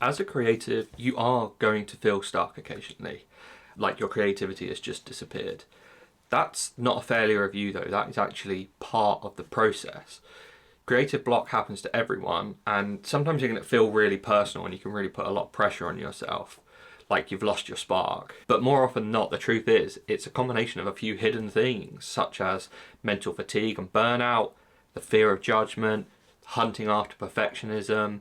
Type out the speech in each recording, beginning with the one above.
As a creative, you are going to feel stuck occasionally, like your creativity has just disappeared. That's not a failure of you though, that is actually part of the process. Creative block happens to everyone, and sometimes you're going to feel really personal and you can really put a lot of pressure on yourself, like you've lost your spark. But more often than not, the truth is, it's a combination of a few hidden things, such as mental fatigue and burnout, the fear of judgment, hunting after perfectionism,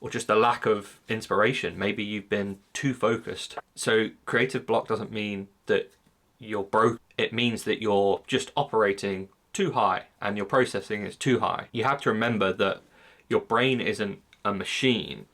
or just a lack of inspiration. Maybe you've been too focused. So creative block doesn't mean that you're broke. It means that you're just operating too high and your processing is too high. You have to remember that your brain isn't a machine.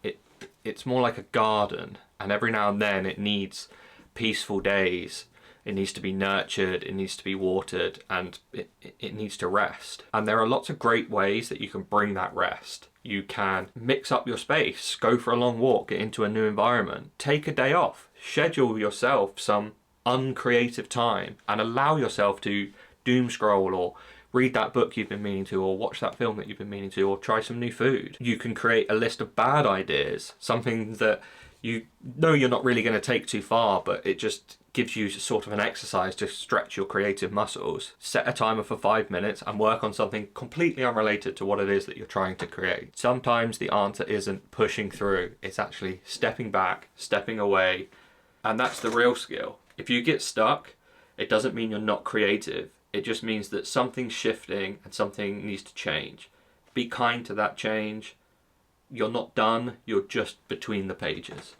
It's more like a garden, and every now and then it needs peaceful days. It needs to be nurtured, it needs to be watered, and it needs to rest. And there are lots of great ways that you can bring that rest. You can mix up your space, go for a long walk, get into a new environment, take a day off, schedule yourself some uncreative time, and allow yourself to doom scroll or read that book you've been meaning to, or watch that film that you've been meaning to, or try some new food. You can create a list of bad ideas, something that you know you're not really going to take too far, but it just gives you sort of an exercise to stretch your creative muscles. Set a timer for 5 minutes and work on something completely unrelated to what it is that you're trying to create. Sometimes the answer isn't pushing through, it's actually stepping back, stepping away, and that's the real skill. If you get stuck, it doesn't mean you're not creative. It just means that something's shifting and something needs to change. Be kind to that change. You're not done, you're just between the pages.